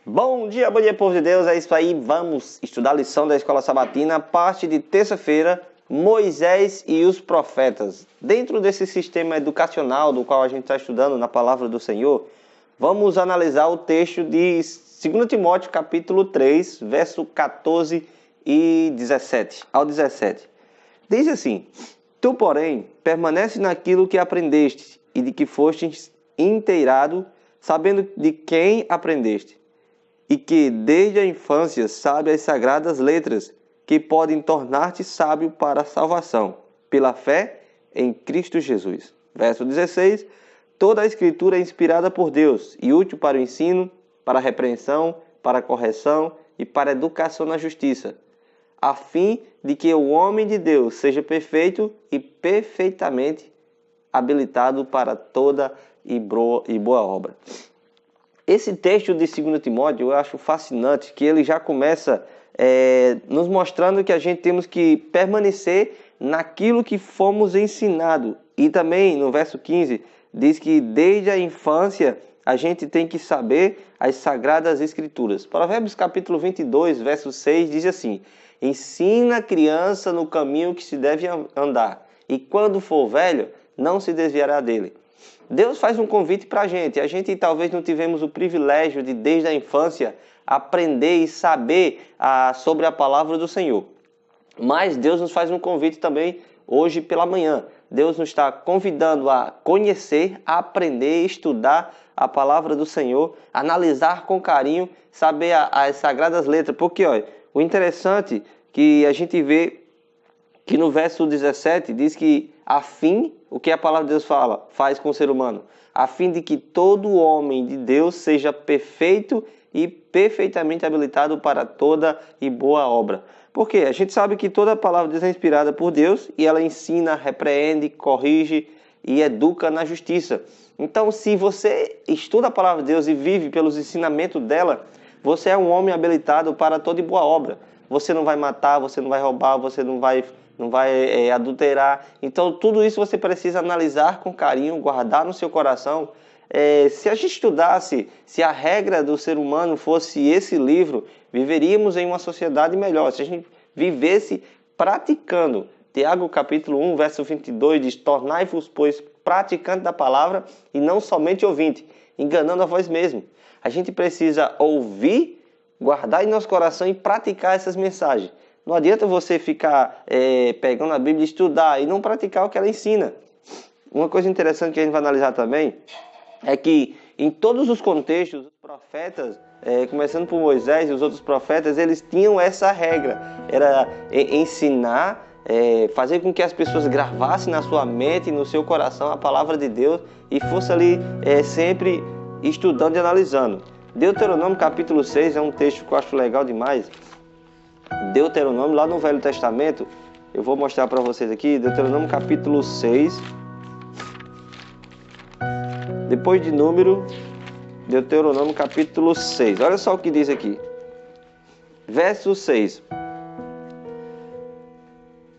Bom dia, povo de Deus, é isso aí, vamos estudar a lição da Escola Sabatina, parte de terça-feira, Moisés e os profetas. Dentro desse sistema educacional do qual a gente está estudando na Palavra do Senhor, vamos analisar o texto de 2 Timóteo, capítulo 3, verso 14 e 17 ao 17. Diz assim: Tu, porém, permanece naquilo que aprendeste e de que foste inteirado, sabendo de quem aprendeste, e que desde a infância sabe as sagradas letras, que podem tornar-te sábio para a salvação, pela fé em Cristo Jesus. Verso 16. Toda a Escritura é inspirada por Deus e útil para o ensino, para a repreensão, para a correção e para a educação na justiça, a fim de que o homem de Deus seja perfeito e perfeitamente habilitado para toda e boa obra. Esse texto de 2 Timóteo eu acho fascinante, que ele já começa nos mostrando que a gente temos que permanecer naquilo que fomos ensinados. E também no verso 15 diz que desde a infância a gente tem que saber as Sagradas Escrituras. Provérbios capítulo 22, verso 6 diz assim: Ensina a criança no caminho que se deve andar, e quando for velho não se desviará dele. Deus faz um convite para a gente talvez não tivemos o privilégio de, desde a infância, aprender e saber sobre a palavra do Senhor. Mas Deus nos faz um convite também hoje pela manhã. Deus nos está convidando a conhecer, a aprender, estudar a palavra do Senhor, analisar com carinho, saber as sagradas letras. Porque o interessante que a gente vê que no verso 17 diz que o que a palavra de Deus faz com o ser humano, a fim de que todo homem de Deus seja perfeito e perfeitamente habilitado para toda e boa obra. Porque a gente sabe que toda a palavra de Deus é inspirada por Deus e ela ensina, repreende, corrige e educa na justiça. Então, se você estuda a palavra de Deus e vive pelos ensinamentos dela, você é um homem habilitado para toda e boa obra. Você não vai matar, você não vai roubar, você não vai adulterar. Então, tudo isso você precisa analisar com carinho, guardar no seu coração. Se a gente estudasse, se a regra do ser humano fosse esse livro, viveríamos em uma sociedade melhor. Se a gente vivesse praticando. Tiago capítulo 1, verso 22 diz: Tornai-vos, pois, praticantes da palavra e não somente ouvinte, enganando a vós mesmo. A gente precisa ouvir, guardar em nosso coração e praticar essas mensagens. Não adianta você ficar pegando a Bíblia e estudar e não praticar o que ela ensina. Uma coisa interessante que a gente vai analisar também é que em todos os contextos, os profetas, começando por Moisés e os outros profetas, eles tinham essa regra. Era ensinar, fazer com que as pessoas gravassem na sua mente e no seu coração a palavra de Deus e fosse ali sempre estudando e analisando. Deuteronômio capítulo 6 é um texto que eu acho legal demais. Deuteronômio, lá no Velho Testamento, eu vou mostrar para vocês aqui, Deuteronômio capítulo 6, depois de número, Deuteronômio capítulo 6, olha só o que diz aqui, verso 6: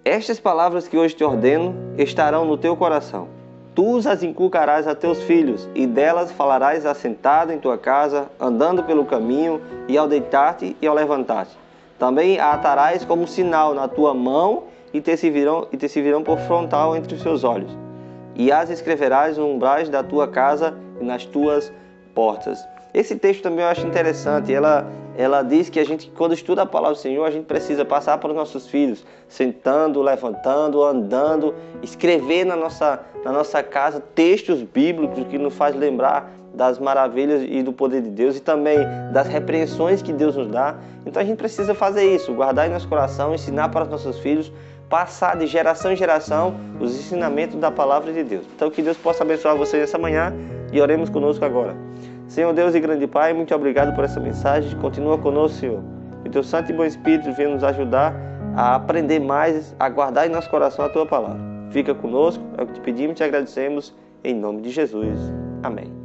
Estas palavras que hoje te ordeno estarão no teu coração, tu as inculcarás a teus filhos, e delas falarás assentado em tua casa, andando pelo caminho, e ao deitar-te e ao levantar-te. Também a atarás como sinal na tua mão e te servirão por frontal entre os seus olhos. E as escreverás nos umbrais da tua casa e nas tuas portas. Esse texto também eu acho interessante. Ela diz que a gente, quando estuda a palavra do Senhor, a gente precisa passar para os nossos filhos, sentando, levantando, andando, escrever na nossa casa textos bíblicos que nos faz lembrar das maravilhas e do poder de Deus e também das repreensões que Deus nos dá. Então a gente precisa fazer isso, guardar em nosso coração, ensinar para os nossos filhos, passar de geração em geração os ensinamentos da palavra de Deus. Então que Deus possa abençoar vocês essa manhã e oremos conosco agora. Senhor Deus e grande Pai, muito obrigado por essa mensagem. Continua conosco, Senhor. Que teu Santo e bom Espírito venha nos ajudar a aprender mais, a guardar em nosso coração a tua palavra. Fica conosco, é o que te pedimos e te agradecemos, em nome de Jesus. Amém.